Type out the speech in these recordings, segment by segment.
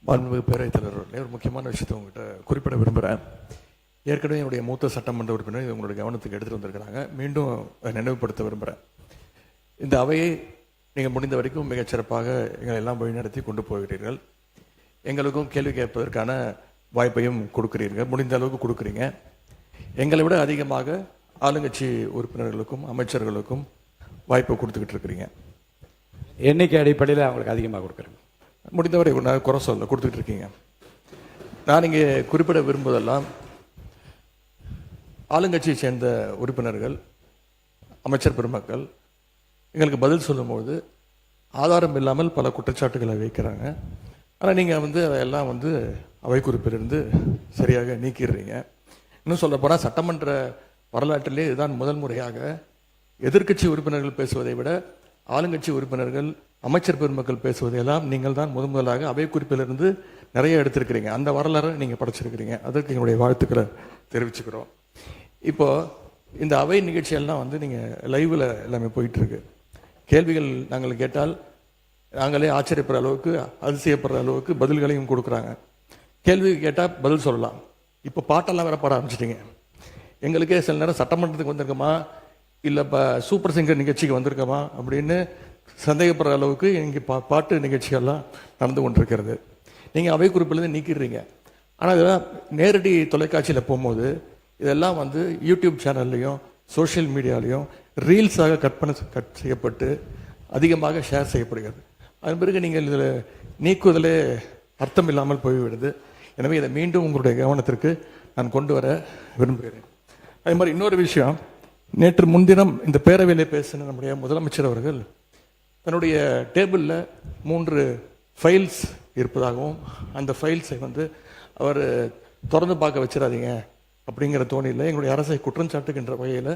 மாண்புமிகு பேரவைத் தலைவர் ஒரு முக்கியமான விஷயத்தை உங்கள்கிட்ட குறிப்பிட விரும்புகிறேன். ஏற்கனவே என்னுடைய மூத்த சட்டமன்ற உறுப்பினர் இது உங்களுடைய கவனத்துக்கு எடுத்துகிட்டு வந்திருக்கிறாங்க. மீண்டும் நினைவுபடுத்த விரும்புகிறேன். இந்த அவையை நீங்கள் முடிந்த வரைக்கும் மிகச்சிறப்பாக எங்களை எல்லாம் வழிநடத்தி கொண்டு போகிறீர்கள். எங்களுக்கும் கேள்வி கேட்பதற்கான வாய்ப்பையும் கொடுக்குறீர்கள், முடிந்த அளவுக்கு கொடுக்குறீங்க. எங்களை விட அதிகமாக ஆளுங்கட்சி உறுப்பினர்களுக்கும் அமைச்சர்களுக்கும் வாய்ப்பை கொடுத்துக்கிட்டு இருக்கிறீங்க. எண்ணிக்கை அடிப்படையில் அவங்களுக்கு அதிகமாக கொடுக்குறேங்க. முடிந்தவரை நான் குறை சொல்ல கொடுத்துட்டு இருக்கீங்க. நான் இங்கே குறிப்பிட விரும்புவதெல்லாம் ஆளுங்கட்சியை சேர்ந்த உறுப்பினர்கள் அமைச்சர் பெருமக்கள் எங்களுக்கு பதில் சொல்லும்போது ஆதாரம் இல்லாமல் பல குற்றச்சாட்டுகளை வைக்கிறாங்க. ஆனால் நீங்கள் அதையெல்லாம் அவை குறிப்பிலிருந்து சரியாக நீக்கிடுறீங்க. இன்னும் சொல்ல போனால் சட்டமன்ற வரலாற்றிலே இதுதான் முதல் முறையாக எதிர்க்கட்சி உறுப்பினர்கள் பேசுவதை விட ஆளுங்கட்சி உறுப்பினர்கள் அமைச்சர் பெருமக்கள் பேசுவதையெல்லாம் நீங்கள் தான் முதலாக அவை குறிப்பிலிருந்து நிறைய எடுத்திருக்கிறீங்க. அந்த வரலாறு நீங்கள் படைச்சிருக்கிறீங்க. அதற்கு எங்களுடைய வாழ்த்துக்களை தெரிவிச்சுக்கிறோம். இப்போ இந்த அவை நிகழ்ச்சியெல்லாம் நீங்கள் லைவில் எல்லாமே போயிட்டுருக்கு. கேள்விகள் நாங்கள் கேட்டால் நாங்களே ஆச்சரியப்படுற அளவுக்கு அதிசயப்படுற அளவுக்கு பதில்களையும் கொடுக்குறாங்க. கேள்வி கேட்டால் பதில் சொல்லலாம். இப்போ பாட்டெல்லாம் வேற பாட ஆரம்பிச்சிட்டிங்க. எங்களுக்கே சில நேரம் சட்டமன்றத்துக்கு வந்திருக்கோமா இல்லை இப்போ சூப்பர் சிங்கர் நிகழ்ச்சிக்கு வந்திருக்கோமா அப்படின்னு சந்தேகப்படுற அளவுக்கு இங்கே பாட்டு நிகழ்ச்சிகள்லாம் நடந்து கொண்டிருக்கிறது. நீங்கள் அவை குறிப்பிலேருந்து நீக்கிடுறீங்க. ஆனால் இதெல்லாம் நேரடி தொலைக்காட்சியில் போகும்போது இதெல்லாம் யூடியூப் சேனல்லையும் சோஷியல் மீடியாலையும் ரீல்ஸாக கட் செய்யப்பட்டு அதிகமாக ஷேர் செய்யப்படுகிறது. அதன் பிறகு நீங்கள் இதில் நீக்குவதிலே அர்த்தம் இல்லாமல் போய்விடுது. எனவே இதை மீண்டும் உங்களுடைய கவனத்திற்கு நான் கொண்டு வர விரும்புகிறேன். அதே மாதிரி இன்னொரு விஷயம், நேற்று முன்தினம் இந்த பேரவையிலே பேசின நம்முடைய முதலமைச்சர் அவர்கள் தன்னுடைய டேபிளில் 3 ஃபைல்ஸ் இருப்பதாகவும் அந்த ஃபைல்ஸை அவர் திறந்து பார்க்க வச்சிடாதீங்க அப்படிங்கிற தோணியில் எங்களுடைய அரசை குற்றம் சாட்டுகின்ற வகையில்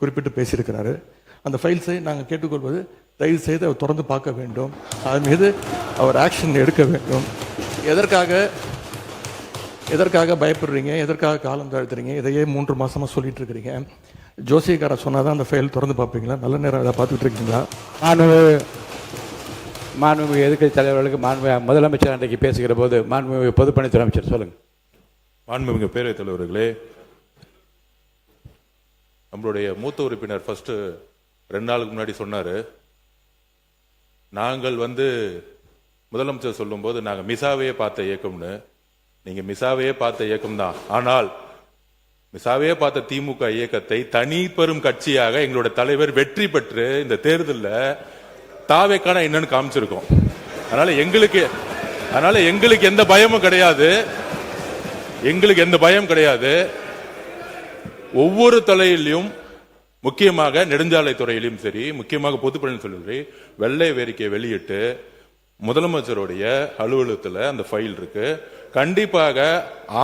குறிப்பிட்டு பேசியிருக்கிறாரு. அந்த ஃபைல்ஸை நாங்கள் கேட்டுக்கொள்வது தயவு செய்து அவர் திறந்து பார்க்க வேண்டும். அது மீது அவர் ஆக்ஷன் எடுக்க வேண்டும். எதற்காக பயப்படுறீங்க, எதற்காக காலம் தாழ்த்துறீங்க, இதையே 3 மாசமாக சொல்லிட்டு இருக்கிறீங்க. ஜோசியக்கார சொன்னாதான் அந்த ஃபைல் திறந்து பார்ப்பீங்களா? நல்ல நேரம் அதை பார்த்துட்டு இருக்கீங்களா? மாண்புமிகு எதிர்க்கட்சி தலைவர்களுக்கு முதலமைச்சர் அன்றைக்கு பேசுகிற போது மாண்புமிகு பொதுப்பணித்துறை அமைச்சர் சொல்லுங்க. மாண்புமிகு பேரவைத் தலைவர்களே, நம்மளுடைய மூத்த உறுப்பினர் ஃபர்ஸ்ட் 2 நாளுக்கு முன்னாடி சொன்னாரு, நாங்கள் முதலமைச்சர் சொல்லும் போது நாங்கள் மிசாவையே பார்த்த இயக்கம்னு. நீங்க மிசாவையே பார்த்த இயக்கம் தான். ஆனால் மிசாவையே பார்த்த திமுக இயக்கத்தை தனி பெரும் கட்சியாக எங்களோட தலைவர் வெற்றி பெற்று இந்த தேர்தலில் தாவேக்கான என்னன்னு காமிச்சிருக்கோம். அதனால எங்களுக்கு எந்த பயமும் கிடையாது. எங்களுக்கு எந்த பயம் கிடையாது. ஒவ்வொரு தலையிலும், முக்கியமாக நெடுஞ்சாலை துறையிலும் சரி, முக்கியமாக பொதுப்பணி சொல்லி வெள்ளை வேறிக்கையை வெளியிட்டு முதலமைச்சருடைய அலுவலகத்தில் அந்த ஃபைல் இருக்கு. கண்டிப்பாக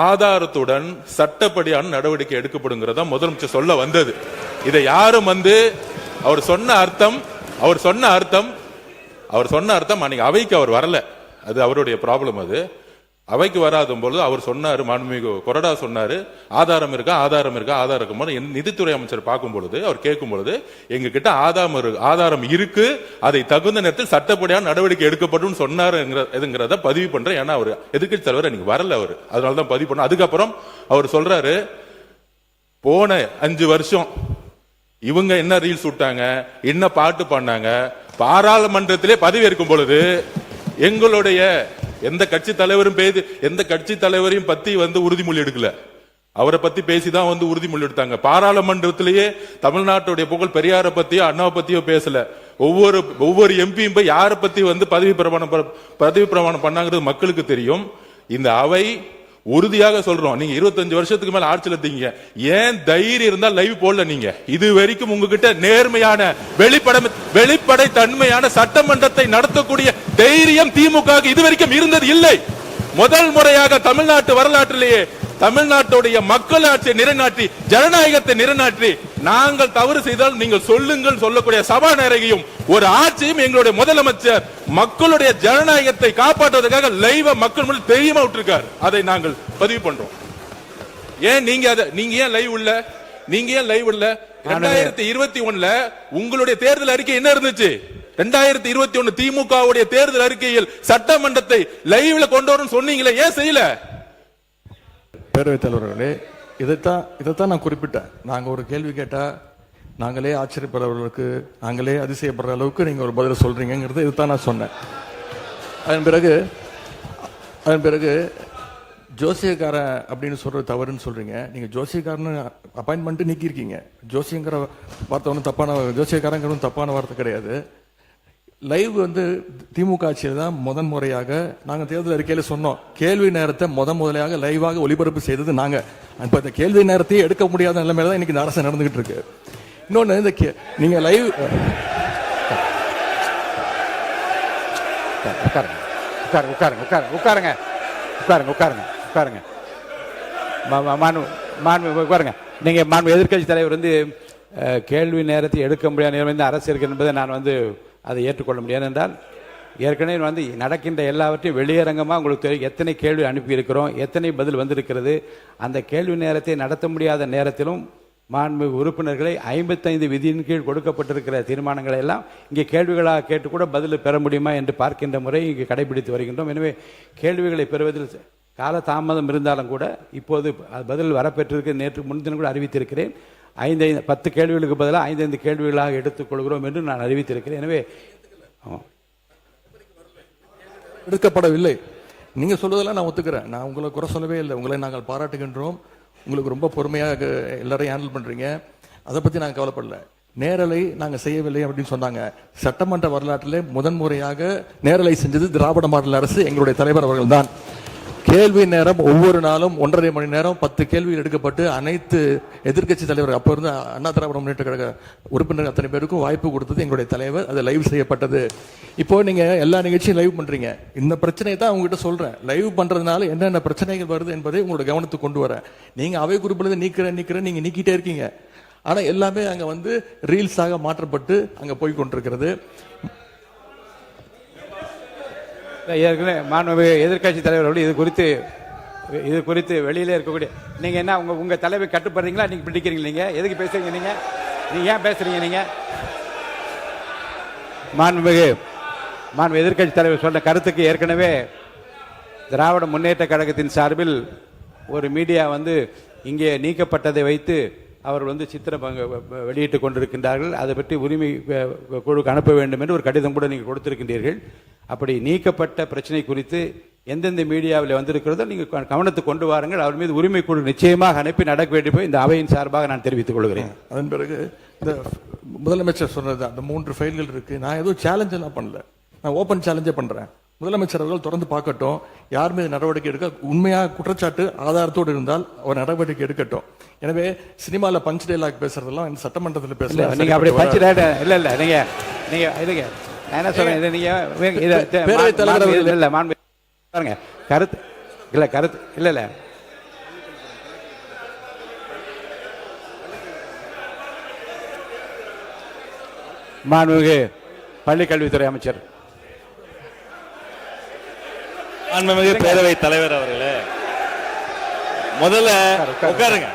ஆதாரத்துடன் சட்டப்படியான நடவடிக்கை எடுக்கப்படுங்கிறதா முதலமைச்சர் சொல்ல வந்தது. இதை யாரும் அவர் சொன்ன அர்த்தம் அன்னைக்கு அவைக்கு அவர் வரல. அது அவருடைய ப்ராப்ளம். அது அவைக்கு வராத பொழுது அவர் சொன்னாரு, மாண்புமிகு கொறடா சொன்னாரு, ஆதாரம் இருக்கா. நிதித்துறை அமைச்சர் பார்க்கும் பொழுது அவர் கேட்கும் பொழுது எங்க கிட்ட ஆதாரம் இருக்கு, அதை தகுந்த நேரத்தில் சட்டப்படியான நடவடிக்கை எடுக்கப்படும் சொன்னாருங்கிறத பதிவு பண்றேன். ஏன்னா அவர் எதிர்க்கட்சி தலைவர் அன்னைக்கு வரல. அவர் அதனாலதான் பதிவு பண்ண. அதுக்கப்புறம் அவர் சொல்றாரு, போன 5 வருஷம் இவங்க என்ன ரீல்ஸ் விட்டாங்க, என்ன பாட்டு பண்ணாங்க, பாராளுமன்றத்திலே பதவி ஏற்கும் பொழுது எங்களுடைய எந்த கட்சி தலைவரையும் பத்தி உறுதிமொழி எடுக்கல. அவரை பத்தி பேசிதான் உறுதிமொழி எடுத்தாங்க. பாராளுமன்றத்திலேயே தமிழ்நாட்டுடைய புகழ் பெரியாரை பத்தியோ அண்ணாவை பத்தியோ பேசல. ஒவ்வொரு எம்பியும் போய் யாரை பத்தி பதவி பிரமாணம் பண்ணாங்கிறது மக்களுக்கு தெரியும். இந்த அவை உறுதியாக சொல்றோம், நீங்க 25 வருஷத்துக்கு மேல ஆட்சியில் இருந்தீங்க, ஏன் தைரியம் இருந்தா லைவ் போடல? நீங்க இது வரைக்கும் உங்ககிட்ட நேர்மையான வெளிப்படை தன்மையான சட்டமன்றத்தை நடத்தக்கூடிய தைரியம் திமுக இதுவரைக்கும் இருந்தது இல்லை. முதல் முறையாக தமிழ்நாட்டு வரலாற்றிலேயே தமிழ்நாட்டுடைய மக்களாட்சியை நிலைநாட்டி ஜனநாயகத்தை நிலைநாட்டி நாங்கள் தவறு செய்தால் நீங்கள் சொல்லுங்கள் சொல்லக்கூடிய சபாநாயகையும் ஒரு ஆட்சியும் எங்களுடைய முதலமைச்சர் மக்களுடைய ஜனநாயகத்தை காப்பாற்றுவதற்காக லைவ் மக்கள் முன்னாடி தெரியுமா விட்டுருக்காரு. அதை நாங்கள் பதிவு பண்றோம். ஏன் நீங்க ஏன் லைவ் இல்ல? 2021 உங்களுடைய தேர்தல் அறிக்கை என்ன இருந்துச்சு? 2021 திமுகவுடைய தேர்தல் அறிக்கையில் சட்டமன்றத்தை லைவ்ல கொண்டு வரும் சொன்னீங்களே, ஏன் செய்யல? பேரவைத் தலைவர்களே, இதைத்தான் நான் குறிப்பிட்டேன். நாங்க ஒரு கேள்வி கேட்டா நாங்களே ஆச்சரியப்படுறவர்களுக்கு, நாங்களே அதிசயப்படுற அளவுக்கு நீங்க ஒரு பதில சொல்றீங்கிறது இதுதான் நான் சொன்னேன். அதன் பிறகு ஜோசியக்காரன் அப்படின்னு சொல்றது தவறுன்னு சொல்றீங்க. நீங்க ஜோசியக்காரன் அப்பாயின்மெண்ட் நீக்கியிருக்கீங்க. ஜோசியங்கிற வார்த்தை ஒன்றும் தப்பான, ஜோசியக்காரங்கிறது தப்பான வார்த்தை கிடையாது. லைவ் வந்து திமுக ஆட்சியில் தான் முதன் முறையாக நாங்கள் தேர்தல் அறிக்கையில் சொன்னோம், கேள்வி நேரத்தை முதலையாக லைவாக ஒளிபரப்பு செய்தது நாங்க. இப்போ இந்த கேள்வி நேரத்தையே எடுக்க முடியாத நிலைமையில தான் இன்னைக்கு இந்த அரசு நடந்துகிட்டு இருக்கு. இன்னொன்று, இந்த நீங்க லைவ் உட்காருங்க. நீங்க எதிர்க்கட்சி தலைவர் வந்து கேள்வி நேரத்தை எடுக்க முடியாத நிலைமை அரசு இருக்கு என்பதை நான் வந்து அதை ஏற்றுக்கொள்ள முடியாது. என்றால் ஏற்கனவே வந்து நடக்கின்ற எல்லாவற்றையும் வெளியரங்கமாக உங்களுக்கு தெரியும், எத்தனை கேள்வி அனுப்பியிருக்கிறோம், எத்தனை பதில் வந்திருக்கிறது. அந்த கேள்வி நேரத்தை நடத்த முடியாத நேரத்திலும் மாண்புமிகு உறுப்பினர்களை 55 விதியின் கீழ் கொடுக்கப்பட்டிருக்கிற தீர்மானங்களை எல்லாம் இங்கே கேள்விகளாக கேட்டு கூட பதில் பெற முடியுமா என்று பார்க்கின்ற முறை இங்கு கடைபிடித்து வருகின்றோம். எனவே கேள்விகளை பெறுவதில் கால தாமதம் இருந்தாலும் கூட இப்போது பதில் வரப்பெற்றிருக்கு. நேற்று முன்தினம் கூட அறிவித்திருக்கிறேன், 10 கேள்விகளுக்கு பதிலாக 5 கேள்விகளாக எடுத்துக்கொள்கிறோம் என்று நான் அறிவித்திருக்கிறேன். எனவே எடுக்கப்படவில்லை. நீங்க சொல்றதெல்லாம் நான் ஒத்துக்கிறேன். நான் உங்களை குறை சொல்லவே இல்லை. உங்களை நாங்கள் பாராட்டுகின்றோம். உங்களுக்கு ரொம்ப பொறுமையாக எல்லாரையும் ஹேண்டில் பண்றீங்க. அதை பத்தி நாங்கள் கவலைப்படல. நேரலை நாங்கள் செய்யவில்லை அப்படின்னு சொன்னாங்க. சட்டமன்ற வரலாற்றிலே முதன்முறையாக நேரலை செஞ்சது திராவிட மாடல் அரசு, எங்களுடைய தலைவர் அவர்கள் தான். கேள்வி நேரம் ஒவ்வொரு நாளும் 1.5 மணி நேரம் 10 கேள்விகள் எடுக்கப்பட்டு அனைத்து எதிர்க்கட்சி தலைவர், அப்போ இருந்த அண்ணா திராவிட முன்னேற்ற கழக உறுப்பினர்கள் அத்தனை பேருக்கும் வாய்ப்பு கொடுத்தது எங்களுடைய தலைவர். அது லைவ் செய்யப்பட்டது. இப்போ நீங்க எல்லா நிகழ்ச்சியும் லைவ் பண்றீங்க. இந்த பிரச்சனையை தான் உங்ககிட்ட சொல்றேன். லைவ் பண்றதுனால என்னென்ன பிரச்சனைகள் வருது என்பதை உங்களோட கவனத்துக்கு கொண்டு வரேன். நீங்க அவை குறிப்பில் நீக்கிறேன் நீங்க நீக்கிட்டே இருக்கீங்க. ஆனா எல்லாமே அங்க வந்து ரீல்ஸாக மாற்றப்பட்டு அங்க போய் கொண்டிருக்கிறது. ஏற்கனவே மாண்புமிகு எதிர்க்கட்சி தலைவர்கள் இது குறித்து வெளியிலே இருக்கக்கூடிய நீங்க என்ன உங்க தலைமை கட்டுப்படுறீங்களா, நீங்க பிடிக்கிறீங்க? நீங்க எதுக்கு பேசுறீங்க? நீங்க ஏன் பேசுறீங்க? நீங்க மாண்புமிகு எதிர்க்கட்சி தலைவர் சொன்ன கருத்துக்கு ஏற்கனவே திராவிட முன்னேற்ற கழகத்தின் சார்பில் ஒரு மீடியா வந்து இங்கே நீக்கப்பட்டதை வைத்து அவர்கள் வந்து சித்திரம் வெளியிட்டுக் கொண்டிருக்கின்றார்கள். அதை பற்றி உரிமை குழுக்கு அனுப்ப வேண்டும் என்று ஒரு கடிதம் கூட நீங்கள் கொடுத்திருக்கின்றீர்கள். அப்படி நீக்கப்பட்ட பிரச்சனை குறித்து எந்தெந்த மீடியாவில் வந்திருக்கிறதோ நீங்கள் கவனத்துக்கு கொண்டு வாருங்கள். அவர் மீது உரிமை குழு நிச்சயமாக அனுப்பி நடக்க வேண்டும் இந்த அவையின் சார்பாக நான் தெரிவித்துக் கொள்கிறேன். அதன் பிறகு இந்த முதலமைச்சர் சொன்னது அந்த 3 ஃபைல்கள் இருக்கு. நான் எதுவும் சேலஞ்ச் எல்லாம் பண்ணல, நான் ஓபன் சேலஞ்சே பண்றேன். முதலமைச்சர் அவர்கள் தொடர்ந்து பார்க்கட்டும், யார் மீது நடவடிக்கை எடுக்க உண்மையாக குற்றச்சாட்டு ஆதாரத்தோடு இருந்தால் அவர் நடவடிக்கை எடுக்கட்டும். எனவே சினிமால பஞ்ச் டைலாக் பேசுறதெல்லாம் இந்த சட்டமன்றத்தில் பேசல. நீங்க அப்படி பஞ்ச் டைலாக் இல்ல நீங்க இதுங்க நான் என்ன சொல்றேன், இதை நீங்க பேரவைத் தலைவர் இல்ல மாண்பு பாருங்க கருத்து இல்ல மாண்புமிகு பள்ளிக்கல்வித்துறை அமைச்சர் மாண்புமிகு பேரவைத் தலைவர் அவர்களே, முதல்ல உட்காருங்க.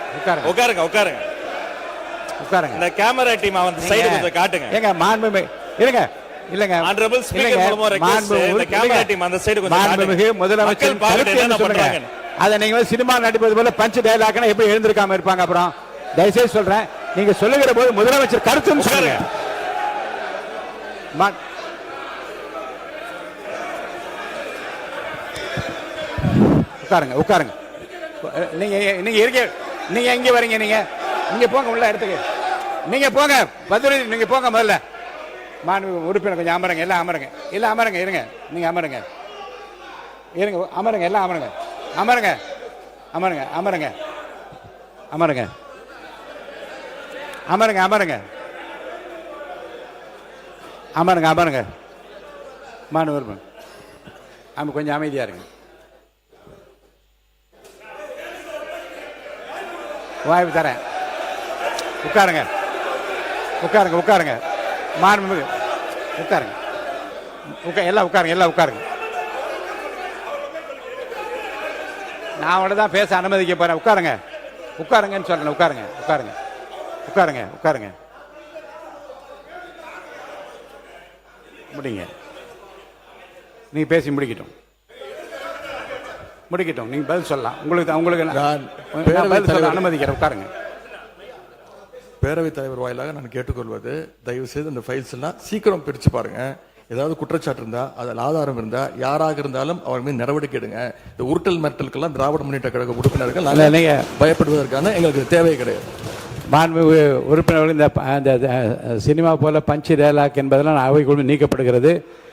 இந்த கேமரா டீம் வந்து சைடு கொஞ்சம் காட்டுங்க. ஏங்க மாண்புமிகு இருங்க இல்லங்க ஆனரபிள் ஸ்பீக்கர் மூலமா ரெக்வெஸ்ட் இந்த கேமரா டீம் அந்த சைடு கொஞ்சம் காட்டுங்க. மாண்புமிகு முதலமைச்சர் கருத்து என்ன சொல்றாங்க? அத நீங்க சினிமா நடிப்பது போல பஞ்ச் டயலாக்னா எப்படி எழுந்திருக்காம இருப்பாங்க? அப்புறம் தயவுசெய்து சொல்றேன், நீங்க சொல்லுகிற போது முதலமைச்சர் கருத்துன்னு சொல்லுங்க. உட்காருங்க. நீங்க எங்க வரீங்க? நீங்க போங்க உள்ள இடத்துக்கு. நீங்க போங்க பதில், நீங்க போங்க முதல்ல. மாண்பு உறுப்பினர் கொஞ்சம் அமருங்க. எல்லாம் அமருங்க. இருங்க. நீங்க அமருங்க. எல்லாம் அமருங்க. மாண்பு உறுப்பினர் கொஞ்சம் அமைதியா இருங்க. வாய்ப்பு தரேன். உட்காருங்க. மாண்புமிகு உட்காருங்க. எல்லாம் உட்காருங்க. நான் அவங்கள தான் பேச அனுமதிக்க போறேன். உட்காருங்கன்னு சொல்றேன். உட்காருங்க. முடிங்க. நீங்க பேசி முடிக்கட்டும். நீங்க பதில் சொல்லலாம். உங்களுக்கு நான் நான் பதில் சொல்ல அனுமதிக்கிறேன். உட்காருங்க. பேரவைத் தலைவர் வாயிலாக நான் கேட்டுக்கொள்வது, தயவு செய்து இந்த ஃபைல்ஸ் எல்லாம் சீக்கிரம் பிரிச்சு பாருங்க. ஏதாவது குற்றச்சாட்டு இருந்தா, அதில் ஆதாரம் இருந்தா, யாராக இருந்தாலும் அவர் மீது நடவடிக்கை எடுங்க. இந்த உருட்டல் மிரட்டலுக்கெல்லாம் திராவிட முன்னேற்ற கழக உறுப்பினர்கள் நீங்க பயப்படுவதற்கான எங்களுக்கு தேவை கிடையாது. மாண்புமிகு உறுப்பினர்கள் இந்த சினிமா போல பஞ்ச் டயலாக் என்பதெல்லாம் அவைக்குழு நீக்கப்படுகிறது.